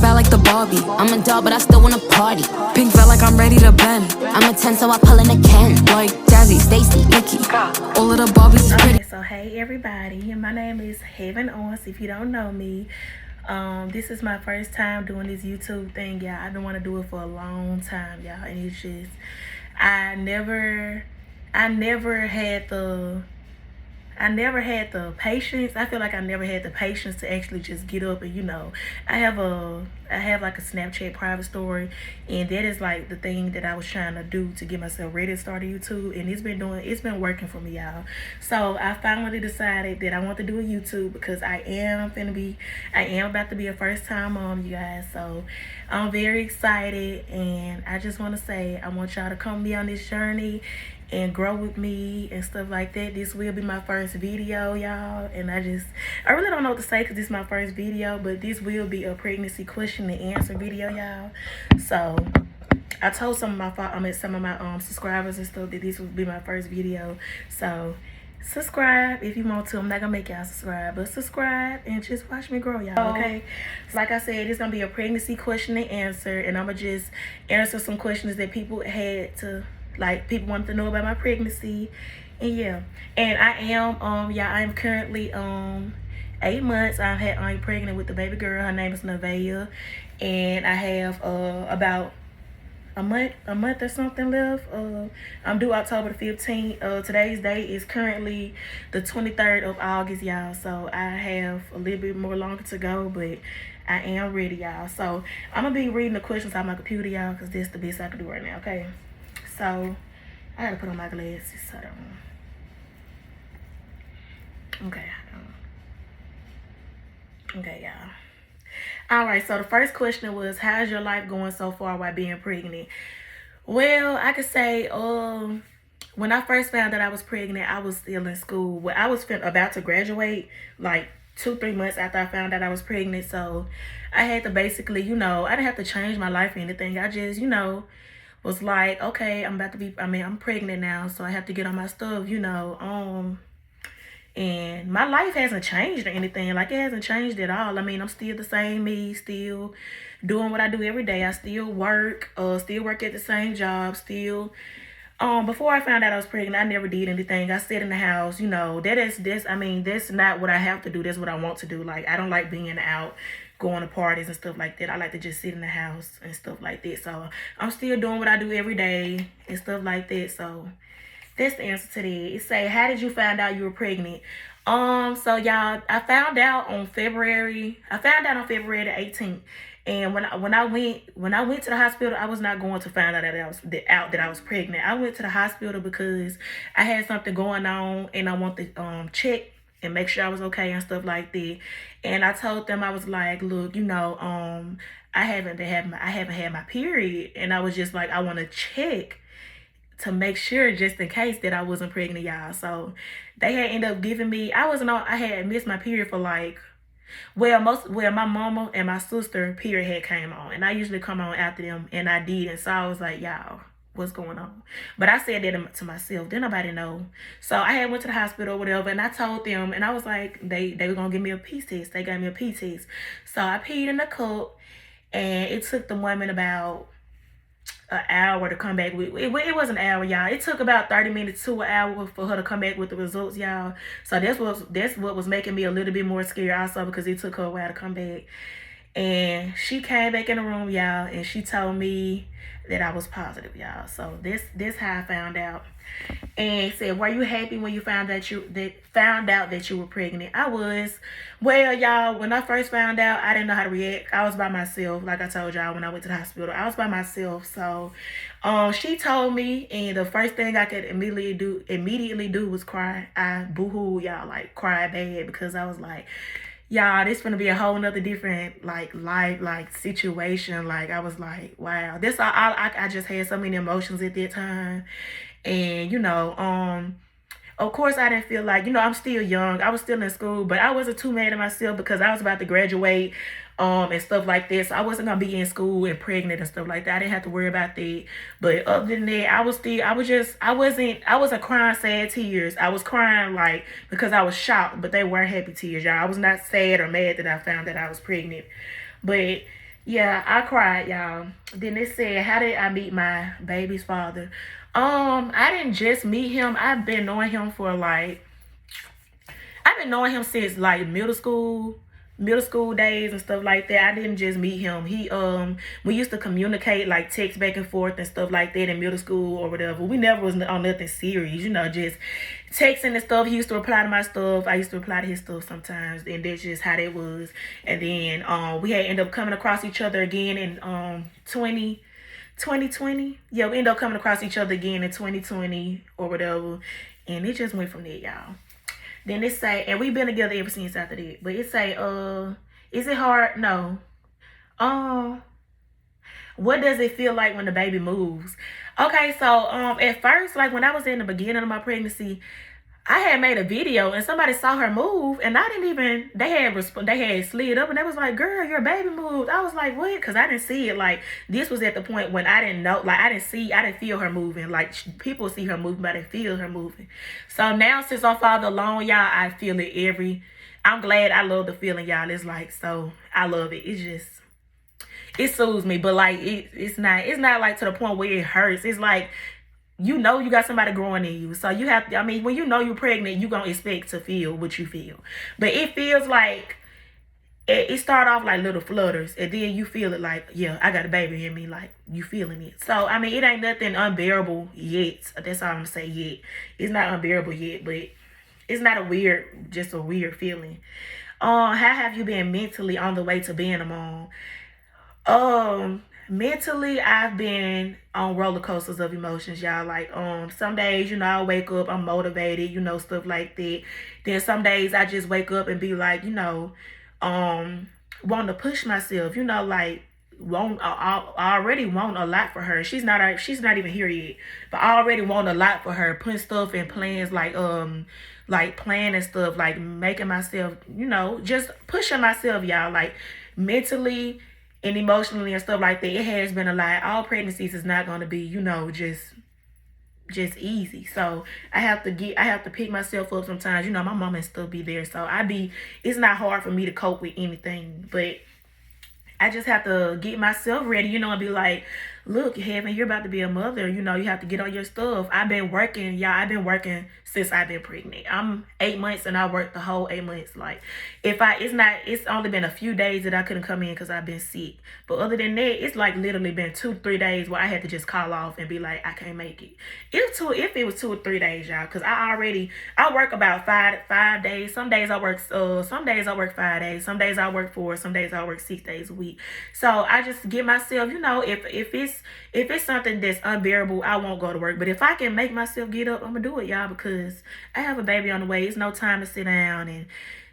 bad like the Barbie. I'm a doll, but I still wanna party. Pink felt like I'm ready to bend. I'm a 10, so I pull in a Ken. Like Jazzy, Stacy, Nikki. All of the Barbies is pretty. Okay, so hey everybody, my name is Haven Owens. If you don't know me, this is my first time doing this YouTube thing, y'all. I've been wanting to do it for a long time, y'all, and it's just I never had the patience. I feel like I never had the patience to actually just get up and, you know, I have like a Snapchat private story, and that is like the thing that I was trying to do to get myself ready to start a YouTube, and it's been working for me, y'all. So I finally decided that I want to do a YouTube because I am about to be a first time mom, you guys. So I'm very excited, and I just want to say I want y'all to come be on this journey and grow with me and stuff like that. This will be my first video, y'all, and I really don't know what to say because this is my first video, but this will be a pregnancy question and answer video, y'all. So I told some of my subscribers and stuff that this would be my first video. So subscribe if you want to. I'm not gonna make y'all subscribe, but subscribe and just watch me grow, y'all. Okay, so like I said, it's gonna be a pregnancy question and answer, and I'm gonna just answer some questions that people had to, like, people wanted to know about my pregnancy. And yeah, and I am currently 8 months. I'm pregnant with the baby girl. Her name is Nevaeh, and I have about a month or something left. I'm due October the 15th. Today's date is currently the 23rd of August, y'all. So I have a little bit more longer to go, but I am ready, y'all. So I'm gonna be reading the questions on my computer, y'all, because that's the best I can do right now. Okay, so I gotta put on my glasses. Hold on. Okay, y'all. All right, so the first question was, how's your life going so far while being pregnant? Well, I could say, when I first found out I was pregnant, I was still in school. Well, I was about to graduate like 2-3 months after I found out I was pregnant. So I had to basically, you know, I didn't have to change my life or anything. I just, you know, was like, okay, I'm pregnant now, so I have to get on my stuff, you know. And my life hasn't changed or anything. Like, it hasn't changed at all. I mean, I'm still the same me, still doing what I do every day. I still work at the same job, still. Before I found out I was pregnant, I never did anything. I stayed in the house, you know. That's not what I have to do. That's what I want to do. Like, I don't like being out, going to parties and stuff like that. I like to just sit in the house and stuff like that. So I'm still doing what I do every day and stuff like that. So that's the answer to that. It say, how did you find out you were pregnant? So y'all, I found out on February the 18th. And when I went to the hospital, I was not going to find out that I was pregnant. I went to the hospital because I had something going on, and I wanted to check and make sure I was okay and stuff like that. And I told them, I was like, look, you know, I haven't had my period, and I was just like, I want to check to make sure, just in case, that I wasn't pregnant, y'all. So they had ended up giving me, I had missed my period for like, my mama and my sister period had came on, and I usually come on after them, and I did. And so I was like, y'all, what's going on? But I said that to myself, didn't nobody know. So I had went to the hospital or whatever, and I told them, and I was like, they were gonna give me a pee test. They gave me a pee test. So I peed in the cup, and it took the woman about an hour to come back with it. It wasn't an hour, y'all. It took about 30 minutes to an hour for her to come back with the results, y'all. So that's what was making me a little bit more scared also, because it took her a while to come back. And she came back in the room, y'all, and she told me that I was positive, y'all. So this how I found out. And said, were you happy when you found out that you were pregnant? I was. Well, y'all, when I first found out, I didn't know how to react. I was by myself, like I told y'all when I went to the hospital. I was by myself. So she told me, and the first thing I could immediately do was cry. I boo-hoo, y'all, like cried bad, because I was like, y'all, this gonna be a whole nother different life situation. Like, I was like, wow, this I just had so many emotions at that time. And you know, of course I didn't feel like, you know, I'm still young, I was still in school, but I wasn't too mad at myself because I was about to graduate and stuff like this. So I wasn't gonna be in school and pregnant and stuff like that. I didn't have to worry about that. But other than that, I wasn't crying sad tears. I was crying like because I was shocked, but they weren't happy tears, y'all. I was not sad or mad that I found that I was pregnant. But Yeah, I cried, y'all. Then it said, how did I meet my baby's father? I didn't just meet him. I've been knowing him since like middle school days and stuff like that. I didn't just meet him. We used to communicate, like text back and forth and stuff like that in middle school or whatever. We never was on nothing serious, just texting and stuff. He used to reply to my stuff. I used to reply to his stuff sometimes, and that's just how that was. And then we had ended up coming across each other again in 2020. Yeah, we ended up coming across each other again in 2020 or whatever. And it just went from there, y'all. Then it say, and we've been together ever since after that. But it say, is it hard? No. Um, what does it feel like when the baby moves? Okay, so at first, like when I was in the beginning of my pregnancy, I had made a video and somebody saw her move, and I didn't even, they had slid up and they was like, girl, your baby moved. I was like, what? Because I didn't see it. Like, this was at the point when I didn't know, like, I didn't feel her moving. Like, people see her moving, but I didn't feel her moving. So now, since I'm father alone, y'all, I feel it I'm glad. I love the feeling, y'all. It's like, so I love it. It soothes me, but like, it's not like to the point where it hurts. It's like, you got somebody growing in you. So you have to, I mean, when you know you're pregnant, you're going to expect to feel what you feel. But it feels like, it start off like little flutters. And then you feel it like, yeah, I got a baby in me. Like, you feeling it. So, I mean, it ain't nothing unbearable yet. That's all I'm going to say yet. It's not unbearable yet, but it's not just a weird feeling. How have you been mentally on the way to being a mom? Mentally, I've been on roller coasters of emotions, y'all. Like, some days, I wake up, I'm motivated, stuff like that. Then some days I just wake up and be like, want to push myself, like, I already want a lot for her. She's not even here yet, but I already want a lot for her. Putting stuff in plans, like planning stuff, like making myself, just pushing myself, y'all, like mentally and emotionally and stuff like that. It has been a lot. All pregnancies is not going to be, just easy. So I have to pick myself up sometimes. My mama and stuff be there. So it's not hard for me to cope with anything, but I just have to get myself ready, and be like, look, Heaven, you're about to be a mother. You have to get on your stuff. I've been working, y'all. I've been working since I've been pregnant. I'm 8 months and I worked the whole 8 months. Like, it's only been a few days that I couldn't come in because I've been sick. But other than that, it's like literally been 2-3 days where I had to just call off and be like, I can't make it. If it was 2 or 3 days, y'all, because I work about five days. Some days I work 5 days. Some days I work 4. Some days I work 6 days a week. So I just give myself, if it's something that's unbearable, I won't go to work. But if I can make myself get up, I'm gonna do it, y'all, because I have a baby on the way. It's no time to sit down and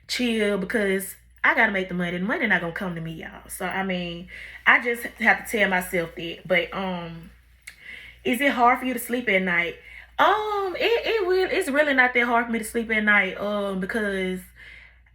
chill because I gotta make the money. The money not gonna come to me, y'all. So I mean, I just have to tell myself that. But is it hard for you to sleep at night? It's really not that hard for me to sleep at night. Because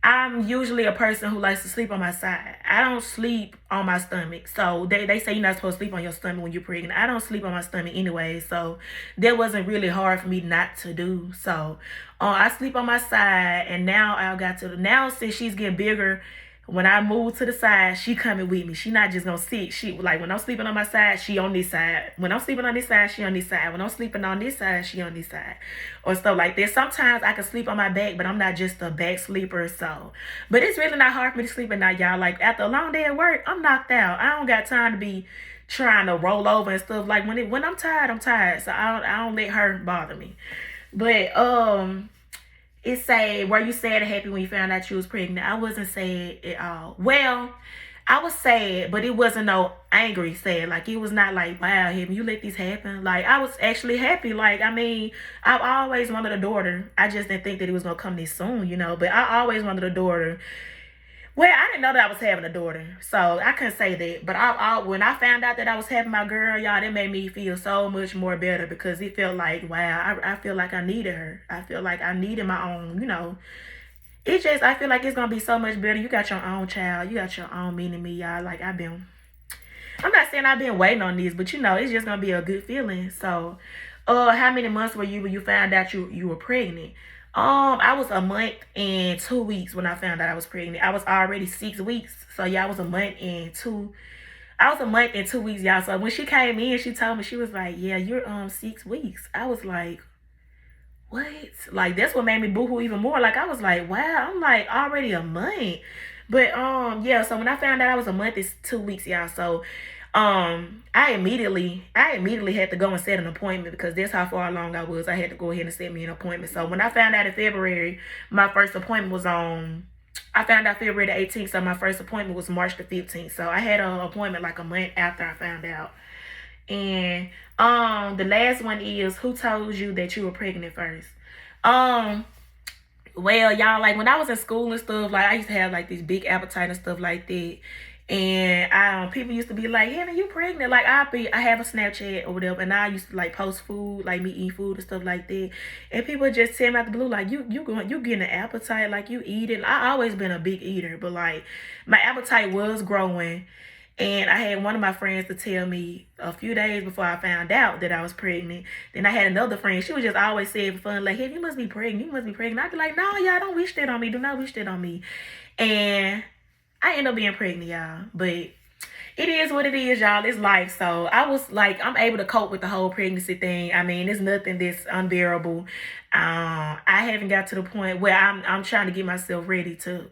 I'm usually a person who likes to sleep on my side. I don't sleep on my stomach. So they say you're not supposed to sleep on your stomach when you're pregnant. I don't sleep on my stomach anyway. So that wasn't really hard for me not to do. So I sleep on my side. And now since she's getting bigger, when I move to the side, she coming with me. She not just gonna sit. She, like, when I'm sleeping on my side, she on this side. When I'm sleeping on this side, she on this side. When I'm sleeping on this side, she on this side. Or stuff like that. Sometimes I can sleep on my back, but I'm not just a back sleeper. So, but it's really not hard for me to sleep at night, y'all. Like, after a long day at work, I'm knocked out. I don't got time to be trying to roll over and stuff. Like, when I'm tired, I'm tired. So I don't let her bother me. But it say, were you sad or happy when you found out you was pregnant? I wasn't sad at all. Well, I was sad, but it wasn't no angry sad. Like, it was not like, wow, Heaven, you let this happen. Like, I was actually happy. Like, I mean, I've always wanted a daughter. I just didn't think that it was going to come this soon, But I always wanted a daughter. Well, I didn't know that I was having a daughter, so I couldn't say that. But when I found out that I was having my girl, y'all, that made me feel so much more better because it felt like, wow, I feel like I needed her. I feel like I needed my own, I feel like it's going to be so much better. You got your own child. You got your own me, y'all. Like, I'm not saying I've been waiting on this, but, it's just going to be a good feeling. So, how many months were you when you found out you were pregnant? I was a month and 2 weeks when I found out I was pregnant. I was already 6 weeks. So yeah, I was a month and I was a month and 2 weeks, y'all. So when she came in, she told me, she was like, yeah, you're 6 weeks. I was like, what? Like, that's what made me boohoo even more. Like, I was like, wow, I'm like already a month. But yeah, so when I found out I was a month, it's 2 weeks, y'all. So I immediately had to go and set an appointment because that's how far along I was. I had to go ahead and set me an appointment. So when I found out in February, my first appointment was I found out February the 18th, so my first appointment was March the 15th. So I had an appointment like a month after I found out. And the last one is, who told you that you were pregnant first? Well, y'all, like when I was in school and stuff, like I used to have like this big appetite and stuff like that. And people used to be like, Heaven, you pregnant? Like I have a Snapchat or whatever, and I used to like post food, like me eating food and stuff like that. And people just tell me out the blue, like, you getting an appetite, like you eating. I always been a big eater, but like my appetite was growing. And I had one of my friends to tell me a few days before I found out that I was pregnant. Then I had another friend. She was just always saying for fun, like, hey, you must be pregnant. You must be pregnant. I'd be like, no, y'all, don't wish that on me. Do not wish that on me. And I ended up being pregnant, y'all. But it is what it is, y'all. It's life. So I was like, I'm able to cope with the whole pregnancy thing. I mean, it's nothing that's unbearable. I haven't got to the point where I'm trying to get myself ready to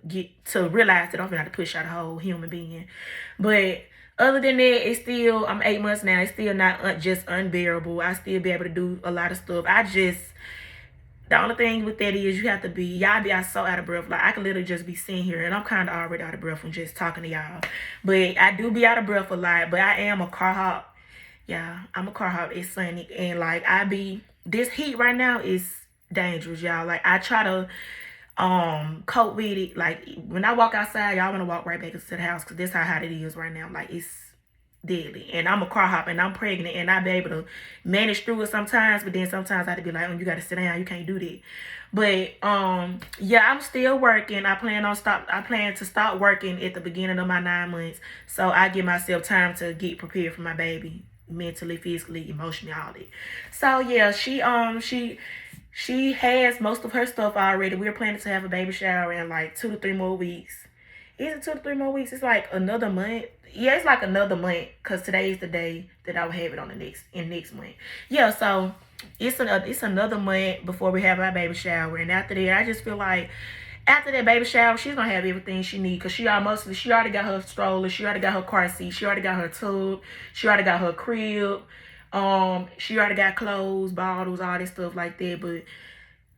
realize that I'm gonna have to push out a whole human being. But other than that, it's still, I'm 8 months now. It's still not just unbearable. I still be able to do a lot of stuff. The only thing with that is y'all be so out of breath. Like I could literally just be sitting here and I'm kind of already out of breath from just talking to y'all. But I do be out of breath a lot. But I am a car hop. Yeah, I'm a car hop. It's sunny. And like this heat right now is dangerous, y'all. Like I try to cope with it. Like when I walk outside, y'all want to walk right back into the house because that's how hot it is right now. Like it's deadly. And I'm a car hop and I'm pregnant and I be able to manage through it sometimes, but then sometimes I have to be like, oh, you gotta sit down, you can't do that. But yeah, I'm still working. I plan to stop working at the beginning of my 9 months, so I give myself time to get prepared for my baby, mentally, physically, emotionally, all that. So yeah, she has most of her stuff already. We're planning to have a baby shower in like 2 to 3 more weeks. Is it 2 to 3 more weeks? It's like another month. Yeah, it's like another month because today is the day that I will have it on next month. Yeah, so it's another month before we have our baby shower. And after that, I just feel like after that baby shower, she's going to have everything she needs because she already got her stroller. She already got her car seat. She already got her tub. She already got her crib. She already got clothes, bottles, all this stuff like that. But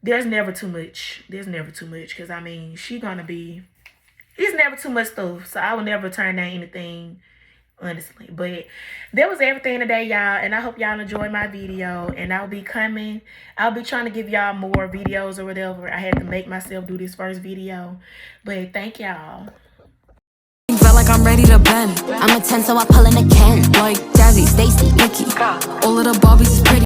there's never too much. There's never too much because, I mean, it's never too much stuff, so I will never turn down anything, honestly. But that was everything today, y'all, and I hope y'all enjoyed my video. And I'll be trying to give y'all more videos or whatever. I had to make myself do this first video, but thank y'all. Felt like I'm ready to bend. I'm a 10, so I pull in a Ken. Like Jazzy, Stacy, Nikki. All of the Barbies is pretty.